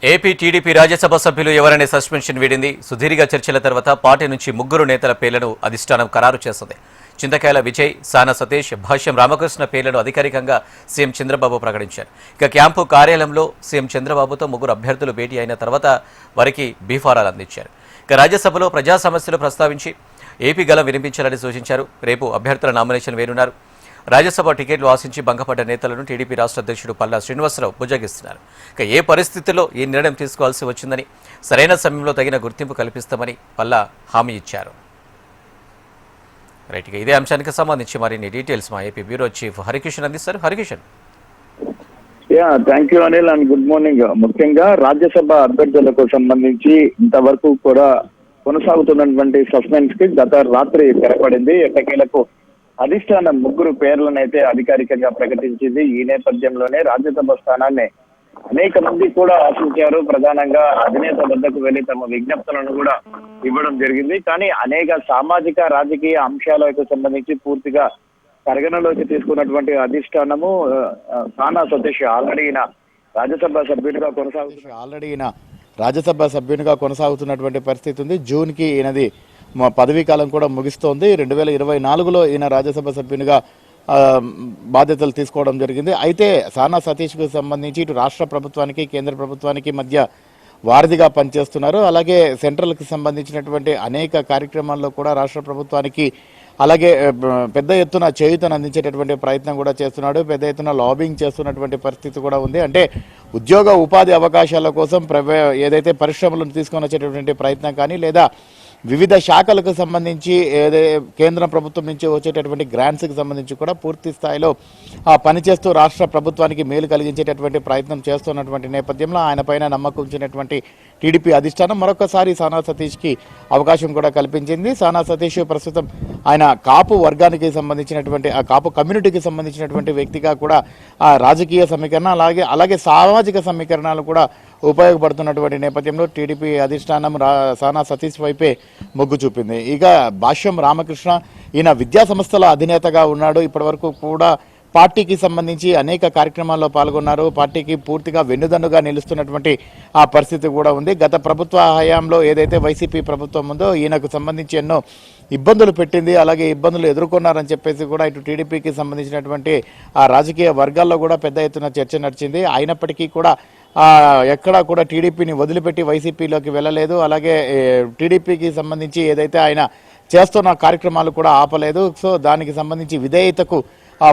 AP TDP Rajya Sabha సభ్యులు ఎవరనే suspension వీడింది. సుదీర్ఘ చర్చల తర్వాత పార్టీ నుంచి 3 నేతల పేర్లను అధిష్టానం ఖరారు చేసింది. చింతకాయల విజయ్, సానా సతీష్, భాష్యం రామకృష్ణ పేర్లను అధికారికంగా సీఎం చంద్రబాబు ప్రకటించారు. ఇక క్యాంపు కార్యాలయంలో సీఎం చంద్రబాబుతో 3 అభ్యర్థులు భేటీ అయిన తర్వాత వారికి బీఫారాలు అందించారు. ఇక రాజ్యసభలో ప్రజా సమస్యలు ప్రస్తావించి ఏపీ గలం వినిపించాలని సూచించారు. రేపు అభ్యర్థుల నామినేషన్ వేయనున్నారు. రాజ్యసభ టికెట్లు ఆశించి భంగపడ్డ నేతలను టీడీపీ రాష్ట్ర అధ్యక్షుడు పల్లా శ్రీనివాసరావు బుజ్జగిస్తున్నారు. ఇక ఏ పరిస్థితుల్లో ఈ నిర్ణయం తీసుకోవాల్సి వచ్చిందని, సరైన సమయంలో తగిన గుర్తింపు కల్పిస్తామని పల్లా హామీ ఇచ్చారు. రైట్, ఇదే అంశానికి సంబంధించి మరిన్ని డీటెయిల్స్ మా ఏపీ బ్యూరో చీఫ్ హరికిషన్ అందిస్తారు. Harikishan. Thank you Anil and good morning. ముఖ్యంగా రాజ్యసభ అభ్యర్థులకు సంబంధించి ఇంతవరకు కూడా కొనసాగుతున్నటువంటి సస్పెన్స్ కి గత రాత్రి తెరపడింది. ఎట్టకేలకు అధిష్టానం 3 పేర్లను అయితే అధికారికంగా ప్రకటించింది. ఈ నేపథ్యంలోనే రాజ్యసభ స్థానాన్ని అనేక మంది కూడా ఆశించారు. ప్రధానంగా అధినేత వద్దకు వెళ్లి తమ విజ్ఞప్తులను కూడా ఇవ్వడం జరిగింది. కానీ అనేక సామాజిక రాజకీయ అంశాలకు సంబంధించి పూర్తిగా పరిగణలోకి తీసుకున్నటువంటి అధిష్టానము సానా సతీష్ ఆల్రెడీ రాజ్యసభ సభ్యునిగా కొనసాగుతున్నటువంటి పరిస్థితి ఉంది. జూన్కి ఈయనది పదవీ కాలం కూడా ముగిస్తోంది. 2024లో ఈయన రాజ్యసభ సభ్యునిగా బాధ్యతలు తీసుకోవడం జరిగింది. అయితే సానా సతీష్కు సంబంధించి ఇటు రాష్ట్ర ప్రభుత్వానికి కేంద్ర ప్రభుత్వానికి మధ్య వారధిగా పనిచేస్తున్నారు. అలాగే సెంట్రల్కి సంబంధించినటువంటి అనేక కార్యక్రమాల్లో కూడా రాష్ట్ర ప్రభుత్వానికి అలాగే పెద్ద ఎత్తున చేయూతను అందించేటటువంటి ప్రయత్నం కూడా చేస్తున్నాడు. పెద్ద ఎత్తున లాబింగ్ చేస్తున్నటువంటి పరిస్థితి కూడా ఉంది. అంటే ఉద్యోగ ఉపాధి అవకాశాల కోసం ఏదైతే పరిశ్రమలను తీసుకొని వచ్చేటటువంటి ప్రయత్నం కానీ, లేదా వివిధ శాఖలకు సంబంధించి కేంద్ర ప్రభుత్వం నుంచి వచ్చేటటువంటి గ్రాంట్స్కి సంబంధించి కూడా పూర్తి స్థాయిలో పనిచేస్తూ రాష్ట్ర ప్రభుత్వానికి మేలు కలిగించేటటువంటి ప్రయత్నం చేస్తున్నటువంటి నేపథ్యంలో ఆయన పైన నమ్మకం ఉంచినటువంటి టీడీపీ అధిష్టానం మరొకసారి సానా సతీష్కి అవకాశం కూడా కల్పించింది. సానా సతీష్ ప్రస్తుతం ఆయన కాపు వర్గానికి సంబంధించినటువంటి ఆ కాపు కమ్యూనిటీకి సంబంధించినటువంటి వ్యక్తిగా కూడా ఆ రాజకీయ సమీకరణ అలాగే సామాజిక సమీకరణాలు కూడా ఉపయోగపడుతున్నటువంటి నేపథ్యంలో టీడీపీ అధిష్టానం సానా సతీష్ వైపే మొగ్గు చూపింది. ఇక భాష్యం రామకృష్ణ ఈయన విద్యా సంస్థల అధినేతగా ఉన్నాడు. ఇప్పటివరకు కూడా పార్టీకి సంబంధించి అనేక కార్యక్రమాల్లో పాల్గొన్నారు. పార్టీకి పూర్తిగా వెన్నుదన్నుగా నిలుస్తున్నటువంటి ఆ పరిస్థితి కూడా ఉంది. గత ప్రభుత్వ హయాంలో ఏదైతే వైసీపీ ప్రభుత్వం ఉందో ఈయనకు సంబంధించి ఎన్నో ఇబ్బందులు పెట్టింది, అలాగే ఇబ్బందులు ఎదుర్కొన్నారని చెప్పేసి కూడా ఇటు టీడీపీకి సంబంధించినటువంటి ఆ రాజకీయ వర్గాల్లో కూడా పెద్ద ఎత్తున చర్చ నడిచింది. అయినప్పటికీ కూడా ఎక్కడా కూడా టీడీపీని వదిలిపెట్టి వైసీపీలోకి వెళ్ళలేదు. అలాగే టీడీపీకి సంబంధించి ఏదైతే ఆయన చేస్తున్న కార్యక్రమాలు కూడా ఆపలేదు. సో దానికి సంబంధించి విధేయతకు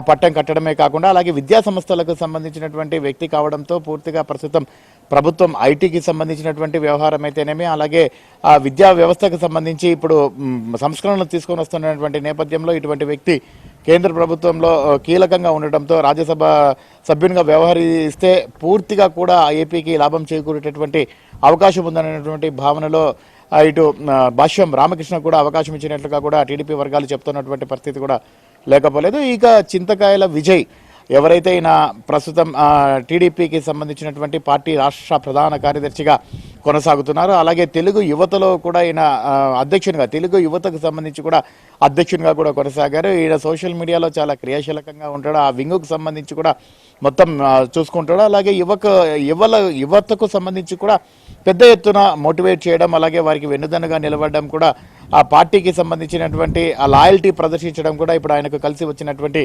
పట్టం కట్టడమే కాకుండా అలాగే విద్యా సంస్థలకు సంబంధించినటువంటి వ్యక్తి కావడంతో పూర్తిగా ప్రస్తుతం ప్రభుత్వం ఐటీకి సంబంధించినటువంటి వ్యవహారం అయితేనేమి, అలాగే ఆ విద్యా వ్యవస్థకు సంబంధించి ఇప్పుడు సంస్కరణలు తీసుకొని వస్తున్నటువంటి నేపథ్యంలో ఇటువంటి వ్యక్తి కేంద్ర ప్రభుత్వంలో కీలకంగా ఉండటంతో రాజ్యసభ సభ్యునిగా వ్యవహరిస్తే పూర్తిగా కూడా ఏపీకి లాభం చేకూరేటటువంటి అవకాశం ఉందనేటువంటి భావనలో ఇటు భాష్యం రామకృష్ణ కూడా అవకాశం ఇచ్చినట్లుగా కూడా టీడీపీ వర్గాలు చెప్తున్నటువంటి పరిస్థితి కూడా లేకపోలేదు. ఇక చింతకాయల విజయ్ ఎవరైతే ఈయన ప్రస్తుతం టీడీపీకి సంబంధించినటువంటి పార్టీ రాష్ట్ర ప్రధాన కార్యదర్శిగా కొనసాగుతున్నారు. అలాగే తెలుగు యువతలో కూడా ఈయన అధ్యక్షునిగా, తెలుగు యువతకు సంబంధించి కూడా అధ్యక్షునిగా కూడా కొనసాగారు. ఈయన సోషల్ మీడియాలో చాలా క్రియాశీలకంగా ఉంటాడు. ఆ వింగుకు సంబంధించి కూడా మొత్తం చూసుకుంటాడు. అలాగే యువతకు సంబంధించి కూడా పెద్ద ఎత్తున మోటివేట్ చేయడం, అలాగే వారికి వెన్నుదన్నుగా నిలబడడం కూడా ఆ పార్టీకి సంబంధించినటువంటి ఆ లాయల్టీ ప్రదర్శించడం కూడా ఇప్పుడు ఆయనకు కలిసి వచ్చినటువంటి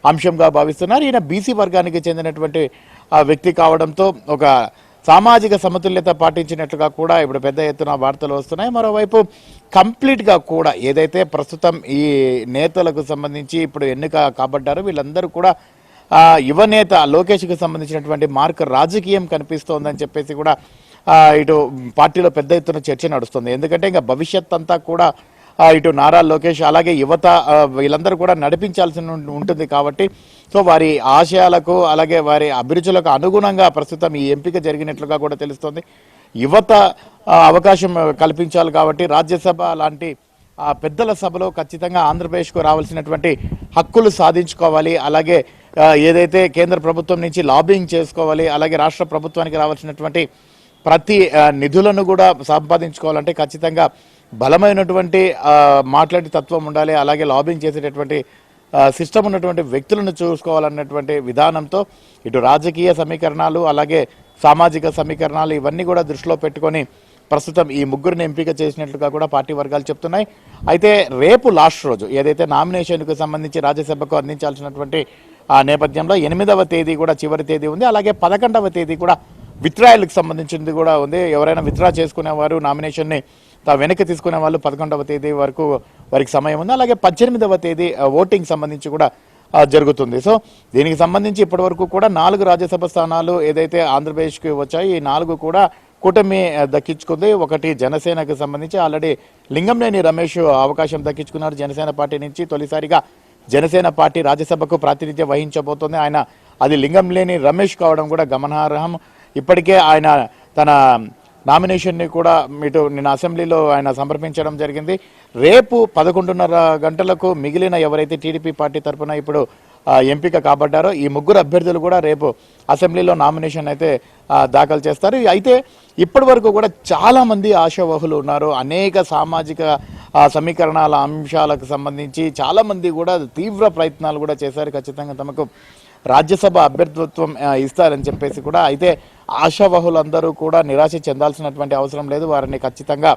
అంశంగా భావిస్తున్నారు. ఈయన బీసీ వర్గానికి చెందినటువంటి ఆ వ్యక్తి కావడంతో ఒక సామాజిక సమతుల్యత పాటించినట్లుగా కూడా ఇప్పుడు పెద్ద ఎత్తున వార్తలు వస్తున్నాయి. మరోవైపు కంప్లీట్గా కూడా ఏదైతే ప్రస్తుతం ఈ నేతలకు సంబంధించి ఇప్పుడు ఎన్నిక కాబడ్డారో వీళ్ళందరూ కూడా యువనేత లోకేష్కి సంబంధించినటువంటి మార్క్ రాజకీయం కనిపిస్తోందని చెప్పేసి కూడా ఇటు పార్టీలో పెద్ద ఎత్తున చర్చ నడుస్తుంది. ఎందుకంటే ఇంకా భవిష్యత్ అంతా కూడా ఇటు నారా లోకేష్ అలాగే యువత వీళ్ళందరూ కూడా నడిపించాల్సి ఉంటుంది. కాబట్టి సో వారి ఆశయాలకు అలాగే వారి అభిరుచులకు అనుగుణంగా ప్రస్తుతం ఈ ఎంపిక జరిగినట్లుగా కూడా తెలుస్తోంది. యువత అవకాశం కల్పించాలి కాబట్టి రాజ్యసభ లాంటి పెద్దల సభలో ఖచ్చితంగా ఆంధ్రప్రదేశ్కు రావాల్సినటువంటి హక్కులు సాధించుకోవాలి. అలాగే ఏదైతే కేంద్ర ప్రభుత్వం నుంచి లాబింగ్ చేసుకోవాలి, అలాగే రాష్ట్ర ప్రభుత్వానికి రావాల్సినటువంటి ప్రతి నిధులను కూడా సంపాదించుకోవాలంటే ఖచ్చితంగా బలమైనటువంటి మాట్లాడే తత్వం ఉండాలి. అలాగే లాబింగ్ చేసేటటువంటి సిస్టమ్ ఉన్నటువంటి వ్యక్తులను చూసుకోవాలన్నటువంటి విధానంతో ఇటు రాజకీయ సమీకరణాలు అలాగే సామాజిక సమీకరణాలు ఇవన్నీ కూడా దృష్టిలో పెట్టుకొని ప్రస్తుతం ఈ ముగ్గురిని ఎంపిక చేసినట్లుగా కూడా పార్టీ వర్గాలు చెప్తున్నాయి. అయితే రేపు లాస్ట్ రోజు ఏదైతే నామినేషన్కు సంబంధించి రాజ్యసభకు అందించాల్సినటువంటి ఆ నేపథ్యంలో 8వ తేదీ కూడా చివరి తేదీ ఉంది. అలాగే 11వ తేదీ కూడా విత్డ్రాయల్కి సంబంధించింది కూడా ఉంది. ఎవరైనా విత్డ్రా చేసుకునేవారు నామినేషన్ని వెనక్కి తీసుకునే వాళ్ళు 11వ తేదీ వరకు వారికి సమయం ఉంది. అలాగే 18వ తేదీ ఓటింగ్ సంబంధించి కూడా జరుగుతుంది. సో దీనికి సంబంధించి ఇప్పటి వరకు కూడా 4 రాజ్యసభ స్థానాలు ఏదైతే ఆంధ్రప్రదేశ్కి వచ్చాయి, ఈ 4 కూడా కూటమి దక్కించుకుంది. ఒకటి జనసేనకు సంబంధించి ఆల్రెడీ లింగంనేని రమేష్ అవకాశం దక్కించుకున్నారు జనసేన పార్టీ నుంచి. తొలిసారిగా జనసేన పార్టీ రాజ్యసభకు ప్రాతినిధ్యం వహించబోతోంది. ఆయన అది లింగంనేని రమేష్ కావడం కూడా గమనార్హం. ఇప్పటికే ఆయన తన నామినేషన్ని కూడా నిన్న అసెంబ్లీలో ఆయన సమర్పించడం జరిగింది. రేపు 11:30 గంటలకు మిగిలిన ఎవరైతే టీడీపీ పార్టీ తరఫున ఇప్పుడు ఎంపిక కాబడ్డారో ఈ ముగ్గురు అభ్యర్థులు కూడా రేపు అసెంబ్లీలో నామినేషన్ అయితే దాఖలు చేస్తారు. అయితే ఇప్పటి వరకు కూడా చాలా మంది ఆశావహులు ఉన్నారు. అనేక సామాజిక సమీకరణాల అంశాలకు సంబంధించి చాలా మంది కూడా తీవ్ర ప్రయత్నాలు కూడా చేశారు. ఖచ్చితంగా తమకు రాజ్యసభ అభ్యర్థిత్వం ఇస్తారని చెప్పేసి కూడా. అయితే ఆశావహులందరూ కూడా నిరాశ చెందాల్సినటువంటి అవసరం లేదు. వారిని ఖచ్చితంగా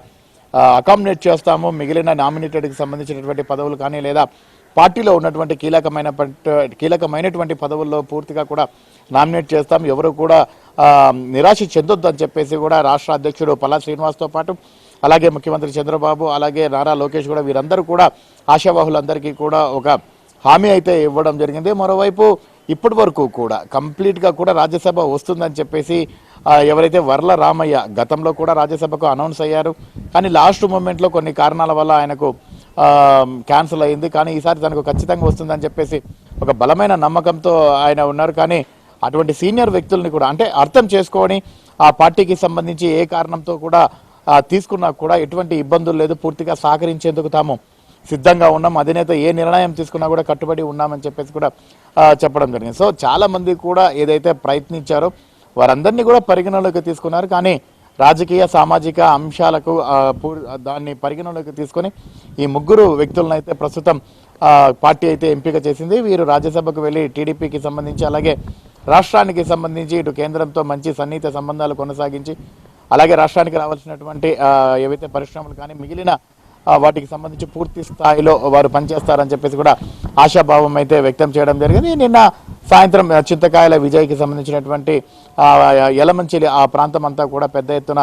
అకామిడేట్ చేస్తాము. మిగిలిన నామినేటెడ్కి సంబంధించినటువంటి పదవులు కానీ లేదా పార్టీలో ఉన్నటువంటి కీలకమైనటువంటి పదవుల్లో పూర్తిగా కూడా నామినేట్ చేస్తాం. ఎవరు కూడా నిరాశ చెందొద్దు అని చెప్పేసి కూడా రాష్ట్ర అధ్యక్షుడు పల్లా శ్రీనివాస్తో పాటు అలాగే ముఖ్యమంత్రి చంద్రబాబు అలాగే నారా లోకేష్ కూడా వీరందరూ కూడా ఆశావాహులందరికీ కూడా ఒక హామీ అయితే ఇవ్వడం జరిగింది. మరోవైపు ఇప్పటి వరకు కూడా కంప్లీట్గా కూడా రాజ్యసభ వస్తుందని చెప్పేసి ఎవరైతే వర్ల రామయ్య గతంలో కూడా రాజ్యసభకు అనౌన్స్ అయ్యారు. కానీ లాస్ట్ మూమెంట్లో కొన్ని కారణాల వల్ల ఆయనకు క్యాన్సిల్ అయింది. కానీ ఈసారి తనకు ఖచ్చితంగా వస్తుందని చెప్పేసి ఒక బలమైన నమ్మకంతో ఆయన ఉన్నారు. కానీ అటువంటి సీనియర్ వ్యక్తుల్ని కూడా అంటే అర్థం చేసుకొని ఆ పార్టీకి సంబంధించి ఏ కారణంతో కూడా తీసుకున్నా కూడా ఎటువంటి ఇబ్బందులు లేదు, పూర్తిగా సహకరించేందుకు తాము సిద్ధంగా ఉన్నాం, అధినేత ఏ నిర్ణయం తీసుకున్నా కూడా కట్టుబడి ఉన్నామని చెప్పేసి కూడా చెప్పడం జరిగింది. సో చాలా మంది కూడా ఏదైతే ప్రయత్నించారో వారందరినీ కూడా పరిగణలోకి తీసుకున్నారు. కానీ రాజకీయ సామాజిక అంశాలకు దాన్ని పరిగణలోకి తీసుకొని ఈ ముగ్గురు వ్యక్తులను అయితే ప్రస్తుతం పార్టీ అయితే ఎంపిక చేసింది. వీరు రాజ్యసభకు వెళ్ళి టీడీపీకి సంబంధించి అలాగే రాష్ట్రానికి సంబంధించి ఇటు కేంద్రంతో మంచి సన్నిహిత సంబంధాలు కొనసాగించి అలాగే రాష్ట్రానికి రావాల్సినటువంటి ఏవైతే పరిశ్రమలు కానీ మిగిలిన వాటికి సంబంధించి పూర్తి స్థాయిలో వారు పనిచేస్తారని చెప్పేసి కూడా ఆశాభావం అయితే వ్యక్తం చేయడం జరిగింది. నిన్న సాయంత్రం చింతకాయల విజయ్కి సంబంధించినటువంటి యలమంచిలి ఆ ప్రాంతం అంతా కూడా పెద్ద ఎత్తున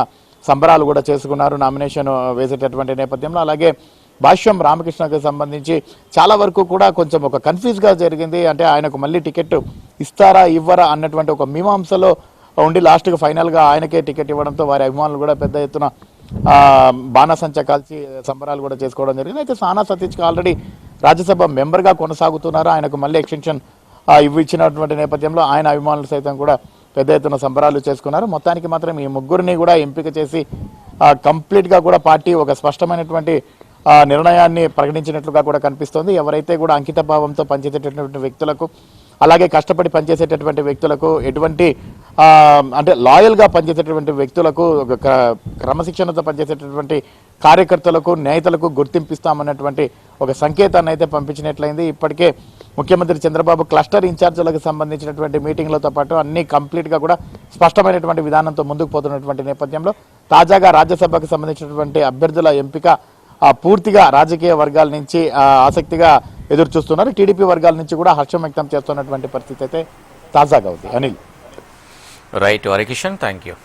సంబరాలు కూడా చేసుకున్నారు నామినేషన్ వేసేటటువంటి నేపథ్యంలో. అలాగే భాష్యం రామకృష్ణకు సంబంధించి చాలా వరకు కూడా కొంచెం ఒక కన్ఫ్యూజ్గా జరిగింది. అంటే ఆయనకు మళ్ళీ టికెట్ ఇస్తారా ఇవ్వరా అన్నటువంటి ఒక మీమాంసలో ఉండి లాస్ట్కి ఫైనల్గా ఆయనకే టికెట్ ఇవ్వడంతో వారి అభిమానులు కూడా పెద్ద ఎత్తున బాణసంచ కాల్చి సంబరాలు కూడా చేసుకోవడం జరిగింది. అయితే సానా సతీష్కి ఆల్రెడీ రాజ్యసభ మెంబర్గా కొనసాగుతున్నారు. ఆయనకు మళ్ళీ ఎక్స్టెన్షన్ ఇచ్చినటువంటి నేపథ్యంలో ఆయన అభిమానులు సైతం కూడా పెద్ద ఎత్తున సంబరాలు చేసుకున్నారు. మొత్తానికి మాత్రం ఈ ముగ్గురిని కూడా ఎంపిక చేసి కంప్లీట్గా కూడా పార్టీ ఒక స్పష్టమైనటువంటి నిర్ణయాన్ని ప్రకటించినట్లుగా కూడా కనిపిస్తోంది. ఎవరైతే కూడా అంకిత భావంతో పనిచేసేటటువంటి వ్యక్తులకు అలాగే కష్టపడి పనిచేసేటటువంటి వ్యక్తులకు ఎటువంటి అంటే లాయల్గా పనిచేసేటటువంటి వ్యక్తులకు క్రమశిక్షణతో పనిచేసేటటువంటి కార్యకర్తలకు నేతలకు గుర్తింపిస్తామన్నటువంటి ఒక సంకేతాన్ని అయితే పంపించినట్లయింది. ఇప్పటికే ముఖ్యమంత్రి చంద్రబాబు క్లస్టర్ ఇన్ఛార్జీలకు సంబంధించినటువంటి మీటింగ్లతో పాటు అన్ని కంప్లీట్గా కూడా స్పష్టమైనటువంటి విధానంతో ముందుకు పోతున్నటువంటి నేపథ్యంలో తాజాగా రాజ్యసభకు సంబంధించినటువంటి అభ్యర్థుల ఎంపిక పూర్తిగా రాజకీయ వర్గాల నుంచి ఆసక్తిగా ఎదురు చూస్తున్నారు. టీడీపీ వర్గాల నుంచి కూడా హర్షం వ్యక్తం చేస్తున్నటువంటి పరిస్థితి అయితే తాజాగా ఉంది. Anil. Right Harikishan, thank you.